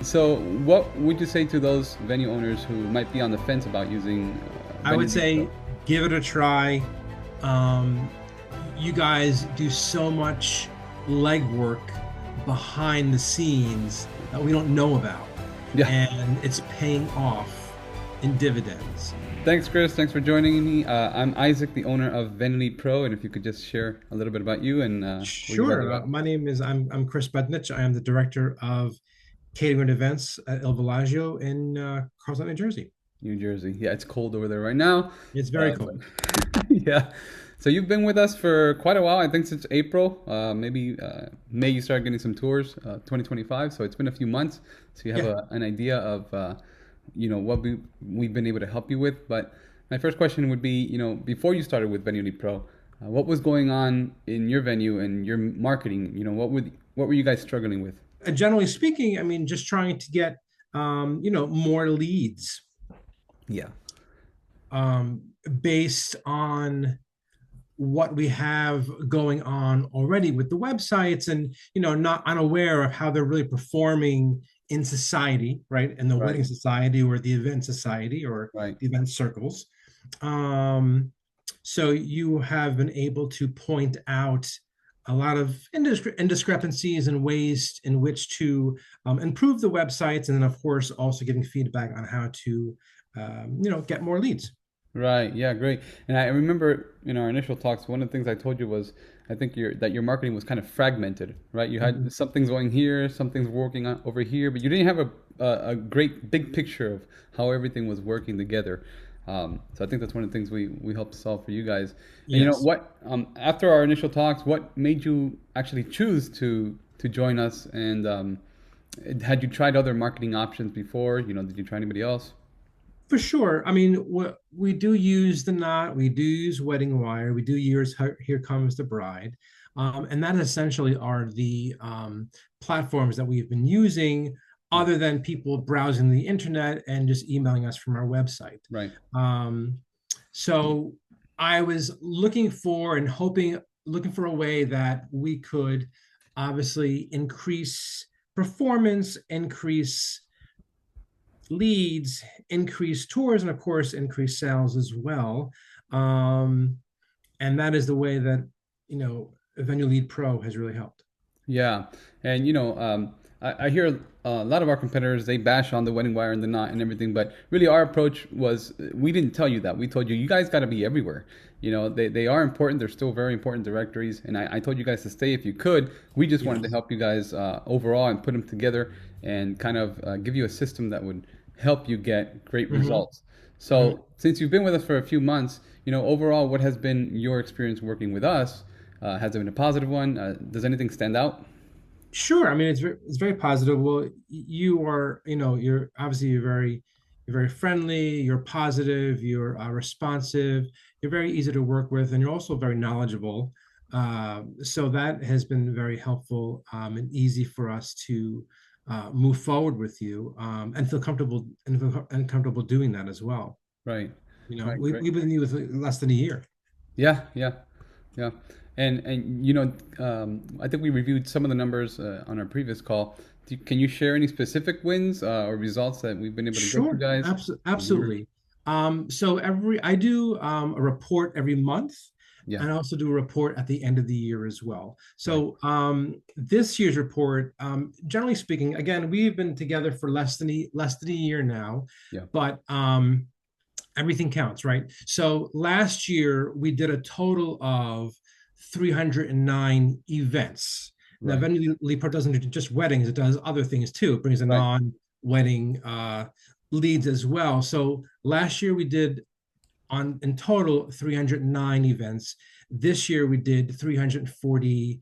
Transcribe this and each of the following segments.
So, what would you say to those venue owners who might be on the fence about using I Venue would Lead Pro? say give it a try. You guys do so much legwork behind the scenes that we don't know about, Yeah. and it's paying off in dividends. Thanks, Chris. Thanks for joining me. I'm Isaac, the owner of Venue Lead Pro, and if you could just share a little bit about you and what you guys are Sure. about. My name is I'm Chris Bednich. I am the director of catering and events at Il Villaggio in Carlsbad, New Jersey. New Jersey. Yeah, it's cold over there right now. It's very But cold. yeah. So you've been with us for quite a while. I think since April, maybe May you started getting some tours, 2025. So it's been a few months. So you have Yeah. an idea of, what we've been able to help you with. But my first question would be, before you started with Venue Pro, what was going on in your venue and your marketing? What were you guys struggling with? Generally speaking, I mean, just trying to get more leads Yeah. um, based on what we have going on already with the websites, and not unaware of how they're really performing in society, right? In the Right. wedding society or the event society or Right. the event circles. So you have been able to point out a lot of indiscrepancies and ways in which to improve the websites, and then of course also giving feedback on how to get more leads. Right. Yeah. Great. And I remember in our initial talks, one of the things I told you was, I think your marketing was kind of fragmented, right? You Mhm. had something's going here, something's working over here, but you didn't have a great big picture of how everything was working together. So I think that's one of the things we helped solve for you guys. And Yes. what? After our initial talks, what made you actually choose to join us? And had you tried other marketing options before? Did you try anybody else? For sure. I mean, we do use the knot, we do use wedding wire, we do use here comes the bride, and that essentially are the platforms that we've been using, Yeah. other than people browsing the internet and just emailing us from our website. Right. Um, so I was looking for and looking for a way that we could obviously increase performance, increase leads, increase tours, and of course, increase sales as well. Um, and that is the way that, Venue Lead Pro has really helped. Yeah, and I hear a lot of our competitors they bash on the wedding wire and the knot and everything, but really our approach was we didn't tell you that. We told you you guys got to be everywhere. They are important. They're still very important directories, and I told you guys to stay if you could. We just wanted to Yes. help you guys overall and put them together and kind of give you a system that would help you get great Hmm. results. Hmm. So since you've been with us for a few months, overall, what has been your experience working with us? Has it been a positive one? Does anything stand out? Sure. I mean, it's very positive. Well, you are, you're very friendly, you're positive, you're responsive, you're very easy to work with, and you're also very knowledgeable. So that has been very helpful, and easy for us to move forward with you, and feel comfortable doing that as well. Right. Right. Great. We've been with less than a year. Yeah. Yeah. Yeah. And I think we reviewed some of the numbers on our previous call. Can you share any specific wins or results that we've been able to get you Sure, guys? absolutely. So I do a report every month, Yeah. and I also do a report at the end of the year as well. Right. So this year's report, generally speaking, again, we've been together for less than a year now, Yeah. but everything counts, right? So last year we did a total of 309 events. Now, Right. Venue Pro doesn't do just weddings; it does other things too. It brings in Right. non-wedding leads as well. So last year we did on in total 309 events. This year we did 340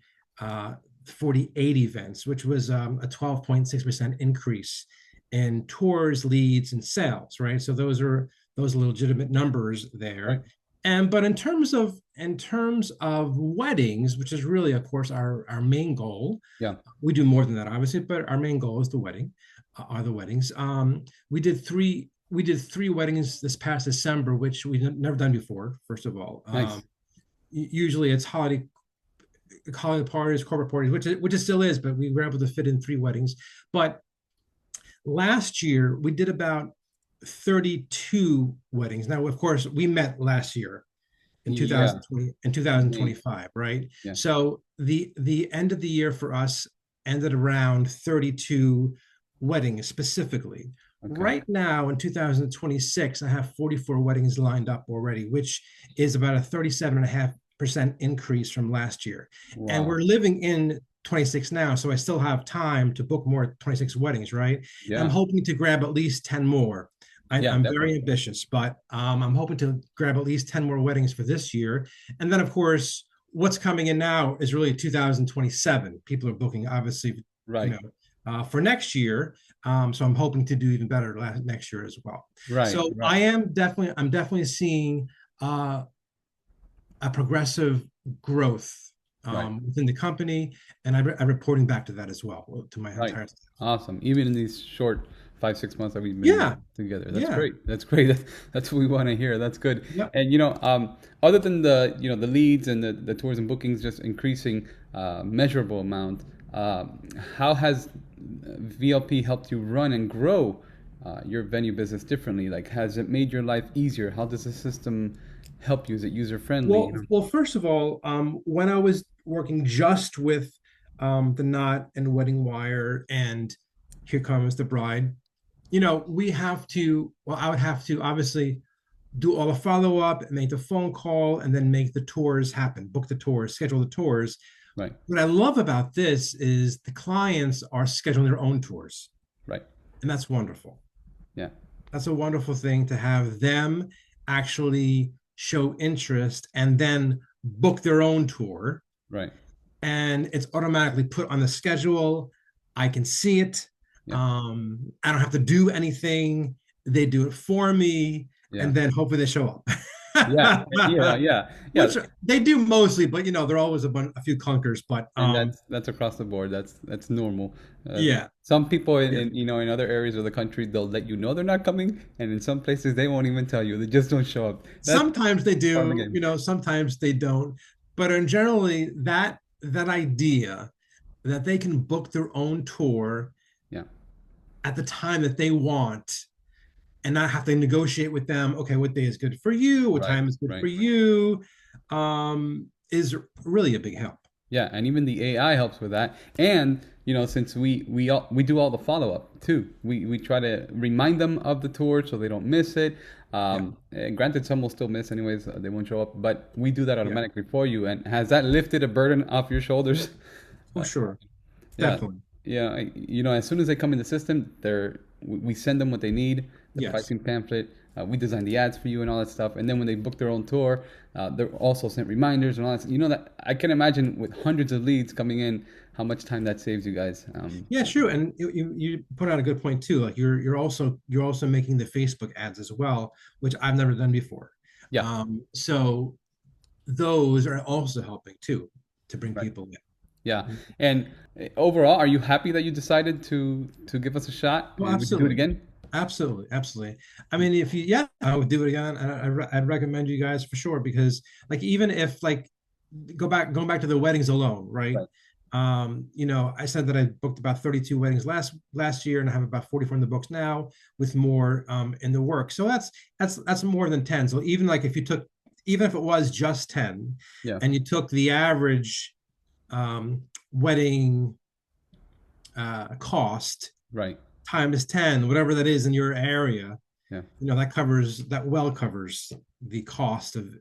48 events, which was a 12.6% increase in tours, leads, and sales, right? So those are legitimate numbers Right. there. And but in terms of weddings, which is really, of course, our main goal, Yeah. we do more than that, obviously, but our main goal is the wedding, are the weddings. We did three weddings this past December, which we've never done before. First of all, Nice. usually it's holiday parties, corporate parties, which it still is, but we were able to fit in three weddings. But Last year, we did about 32 weddings. Now, of course, we met last year in Yeah, 2020 and May. 2025, right? Yeah. So the end of the year for us ended around 32 weddings specifically. Okay. Right now in 2026, I have 44 weddings lined up already, which is about a 37.5% increase from last year. And Wow. we're living in 26 now, so I still have time to book more 26 weddings, right? And I'm Yeah. hoping to grab at least 10 more. Yeah, I'm very definitely. ambitious, but I'm hoping to grab at least 10 more weddings for this year. And then, of course, what's coming in now is really 2027. People are booking, obviously, you Right. know, for next year. So I'm hoping to do even better next year as well. Right. So Right. I'm definitely seeing a progressive growth Right. within the company, and I'm reporting back to that as well to my Right. entire staff. Awesome. Even in these short 5, 6 months that we've been Yeah, together. That's yeah, great. That's great. That's what we want to hear. That's good. yep. And other than the leads and the tours and bookings just increasing measurable amount, how has VLP helped you run and grow your venue business differently? Like, has it made your life easier? How does the system help you? Is it user friendly? Well, first of all, when I was working just with the knot and wedding wire and Here Comes the Bride, we have to, well, I would have to obviously do all the follow up, make the phone call, and then make the tours happen, book the tours, schedule the tours. Right. What I love about this is the clients are scheduling their own tours, Right. and that's wonderful. Yeah. That's a wonderful thing to have them actually show interest and then book their own tour, Right. and it's automatically put on the schedule. I can see it. Yeah. I don't have to do anything. They do it for me, Yeah. and then hopefully they show Yeah. Yeah. up. Yeah. Yeah. Which they do mostly, but there are always a few clunkers. But And that's across the board. That's normal. yeah, Some people yeah. in other areas of the country they'll let you know they're not coming, and in some places they won't even tell you. They just don't show up. That's Sometimes they part of the do, game. sometimes they don't. But in generally, that idea that they can book their own tour Yeah. at the time that they want and not have to negotiate with them, okay, what day is good for you, what Right. time is good for Right. you, is really a big help. Yeah, and even the AI helps with that. And since we do all the follow up too, we try to remind them of the tour so they don't miss it. Yeah, And granted, some will still miss anyways; they won't show up. But we do that yeah. automatically for you. And has that lifted a burden off your shoulders? Oh, sure. Yeah, Definitely. yeah. As soon as they come in the system, we send them what they need, the Yes. pricing pamphlet. We design the ads for you and all that stuff. And then when they book their own tour, they're also sent reminders and all that. That I can imagine with hundreds of leads coming in, how much time that saves you guys. Yeah, true. And you put out a good point too. Like you're also making the Facebook ads as well, which I've never done before. Yeah, So those are also helping too to bring right. people in. Yeah. Mhm. And overall, are you happy that you decided to give us a shot? Well, And would you do it absolutely. again? Absolutely, absolutely. I mean, if you, yeah, I would do it again. I'd recommend you guys for sure because, like, even if like, going back to the weddings alone, right? Right. I said that I booked about 32 weddings last year, and I have about 44 in the books now, with more in the work. So that's more than 10. So even if it was just 10, Yeah. and you took the average um, wedding cost Right. times 10, whatever that is in your area, Yeah. that covers the cost of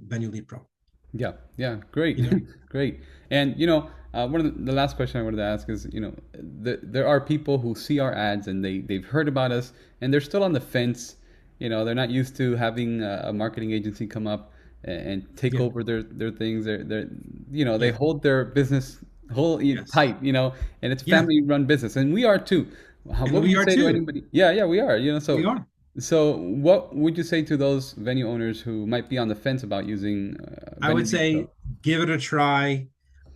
Venue Lead Pro. Yeah, yeah, great, You know, great. And one of the last question I wanted to ask is, there are people who see our ads and they've heard about us and they're still on the fence. They're not used to having a marketing agency come up and take yeah, over their things. They yeah, hold their business whole yes, tight, and it's a yeah, family run business, and we are too. and What would we you are say to too. anybody? Yeah, yeah, we are. We are. So what would you say to those venue owners who might be on the fence about using I Venue would Lead Pro? say give it a try.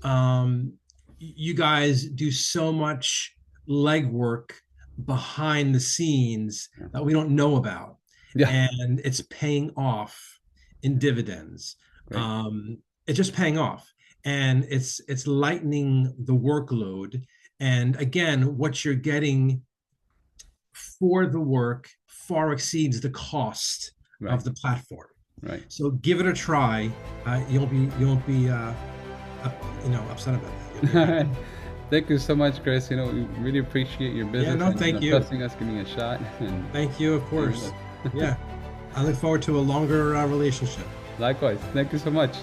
Um, you guys do so much legwork behind the scenes Yeah. that we don't know about, Yeah, and it's paying off in dividends. great. Um, it's just paying off, and it's lightening the workload. And again, what you're getting for the work far exceeds the cost Right. of the platform. Right. So give it a try. You won't be upset about that. You'll be happy. Thank you so much, Chris. We really appreciate your Yeah, business no, and thank you. trusting us, giving it a shot. And Thank you, of course. Yeah. I look forward to a longer relationship. likewise, thank you so much.